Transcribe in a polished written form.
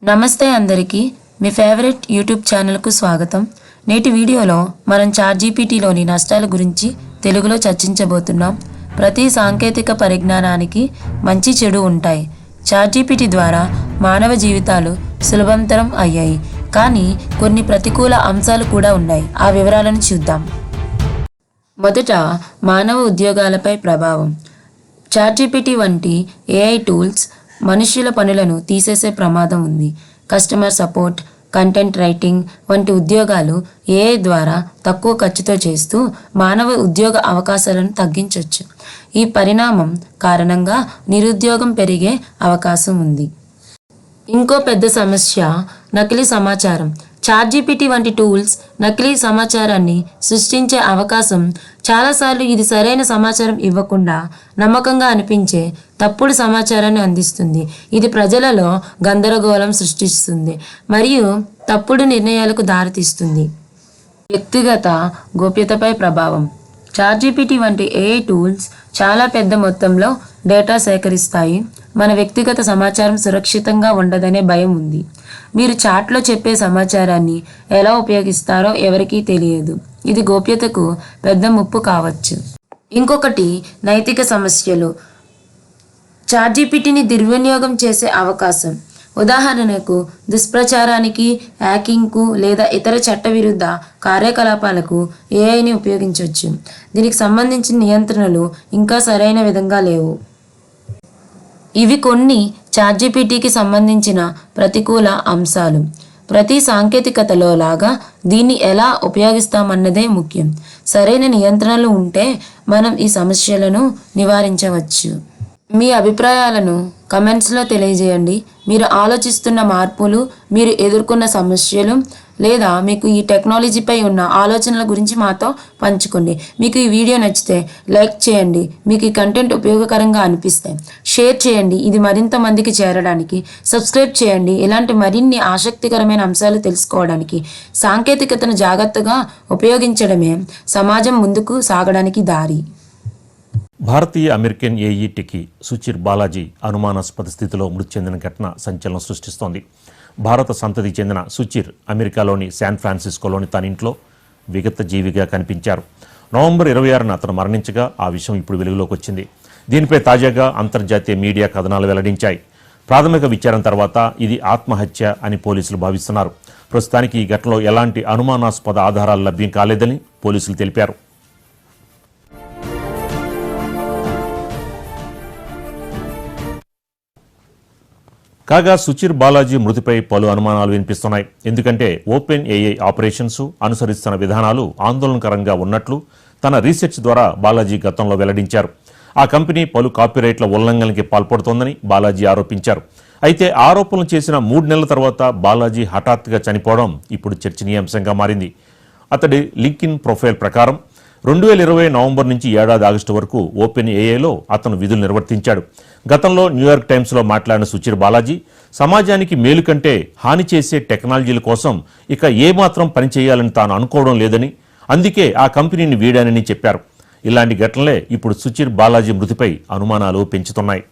నమస్తే అందరికీ మీ favourite YouTube ఛానల్కు స్వాగతం. నేటి వీడియోలో మనం చాట్‌జీపీటీలోని నష్టాల గురించి తెలుగులో చర్చించబోతున్నాం. ప్రతి సాంకేతిక పరిజ్ఞానానికి మంచి చెడు ఉంటాయి. చాట్‌జీపీటీ ద్వారా మానవ జీవితాలు సులభతరం అయ్యాయి, కానీ కొన్ని ప్రతికూల అంశాలు కూడా ఉన్నాయి. ఆ వివరాలను చూద్దాం. మొదట మానవ ఉద్యోగాలపై ప్రభావం. చాట్‌జీపీటీ వంటి ఏఐ టూల్స్ మనుష్యుల పనులను తీసేసే ప్రమాదం ఉంది. కస్టమర్ సపోర్ట్, కంటెంట్ రైటింగ్ వంటి ఉద్యోగాలు ఏఐ ద్వారా తక్కువ ఖర్చుతో చేస్తూ మానవ ఉద్యోగ అవకాశాలను తగ్గించవచ్చు. ఈ పరిణామం కారణంగా నిరుద్యోగం పెరిగే అవకాశం ఉంది. ఇంకో పెద్ద సమస్య నకిలీ సమాచారం. చాట్‌జీపీటీ వంటి టూల్స్ నకిలీ సమాచారాన్ని సృష్టించే అవకాశం. చాలాసార్లు ఇది సరైన సమాచారం ఇవ్వకుండా నమ్మకంగా అనిపించే తప్పుడు సమాచారాన్ని అందిస్తుంది. ఇది ప్రజలలో గందరగోళం సృష్టిస్తుంది మరియు తప్పుడు నిర్ణయాలకు దారితీస్తుంది. వ్యక్తిగత గోప్యతపై ప్రభావం. చాట్‌జీపీటీ వంటి ఏఐ టూల్స్ చాలా పెద్ద మొత్తంలో డేటా సేకరిస్తాయి. మన వ్యక్తిగత సమాచారం సురక్షితంగా ఉండదనే భయం ఉంది. మీరు చాట్లో చెప్పే సమాచారాన్ని ఎలా ఉపయోగిస్తారో ఎవరికీ తెలియదు. ఇది గోప్యతకు పెద్ద ముప్పు కావచ్చు. ఇంకొకటి నైతిక సమస్యలు. చాట్‌జీపీటీని దుర్వినియోగం చేసే అవకాశం. ఉదాహరణకు దుష్ప్రచారానికి, హ్యాకింగ్కు లేదా ఇతర చట్టవిరుద్ధ కార్యకలాపాలకు ఏఐని ఉపయోగించవచ్చు. దీనికి సంబంధించిన నియంత్రణలు ఇంకా సరైన విధంగా లేవు. ఇవి కొన్ని చాట్‌జీపీటీకి సంబంధించిన ప్రతికూల అంశాలు. ప్రతి సాంకేతికతలో లాగా దీన్ని ఎలా ఉపయోగిస్తామన్నదే ముఖ్యం. సరైన నియంత్రణలు ఉంటే మనం ఈ సమస్యలను నివారించవచ్చు. మీ అభిప్రాయాలను కమెంట్స్లో తెలియజేయండి. మీరు ఆలోచిస్తున్న మార్పులు, మీరు ఎదుర్కొన్న సమస్యలు లేదా మీకు ఈ టెక్నాలజీపై ఉన్న ఆలోచనల గురించి మాతో పంచుకోండి. మీకు ఈ వీడియో నచ్చితే లైక్ చేయండి. మీకు ఈ కంటెంట్ ఉపయోగకరంగా అనిపిస్తే షేర్ చేయండి. ఇది మరింత మందికి చేరడానికి సబ్స్క్రైబ్ చేయండి. ఇలాంటి మరిన్ని ఆసక్తికరమైన అంశాలు తెలుసుకోవడానికి. సాంకేతికతను జాగ్రత్తగా ఉపయోగించడమే సమాజం ముందుకు సాగడానికి దారి. భారతీయ American AI techie Suchir Balaji అనుమానాస్పద స్థితిలో మృతి చెందిన ఘటన సంచలనం సృష్టిస్తోంది. భారత సంతతి చెందిన సుచిర్ అమెరికాలోని శాన్ ఫ్రాన్సిస్కోలోని తన ఇంట్లో విగత జీవిగా కనిపించారు. నవంబర్ 26న అతను మరణించగా ఆ విషయం ఇప్పుడు వెలుగులోకి వచ్చింది. దీనిపై తాజాగా అంతర్జాతీయ మీడియా కథనాలు వెల్లడించాయి. ప్రాథమిక విచారణ తర్వాత ఇది ఆత్మహత్య అని పోలీసులు భావిస్తున్నారు. ప్రస్తుతానికి ఈ ఘటనలో ఎలాంటి అనుమానాస్పద ఆధారాలు లభ్యం కాలేదని పోలీసులు తెలిపారు. కాగా సుచిర్ బాలాజీ మృతిపై పలు అనుమానాలు వినిపిస్తున్నాయి. ఎందుకంటే ఓపెన్ ఏఐ ఆపరేషన్స్ అనుసరిస్తున్న విధానాలు ఆందోళనకరంగా ఉన్నట్లు తన రీసెర్చ్ ద్వారా బాలాజీ గతంలో వెల్లడించారు. ఆ కంపెనీ పలు కాపీరైట్ల ఉల్లంఘనకి పాల్పడుతోందని బాలాజీ ఆరోపించారు. అయితే ఆరోపణలు చేసిన 3 నెలల తర్వాత బాలాజీ హఠాత్తుగా చనిపోవడం ఇప్పుడు చర్చనీయాంశంగా మారింది. అతడి లింక్డ్ఇన్ ప్రొఫైల్ ప్రకారం 2020 నవంబర్ నుంచి ఏడాది ఆగస్టు వరకు ఓపెన్ ఏఐలో అతను విధులు నిర్వర్తించాడు. గతంలో న్యూయార్క్ టైమ్స్లో మాట్లాడిన సుచిర్ బాలాజీ సమాజానికి మేలు కంటే హాని చేసే టెక్నాలజీల కోసం ఇక ఏమాత్రం పనిచేయాలని తాను అనుకోవడం లేదని, అందుకే ఆ కంపెనీని వీడానని చెప్పారు. ఇలాంటి ఘటనలే ఇప్పుడు సుచిర్ బాలాజీ మృతిపై అనుమానాలు పెంచుతున్నాయి.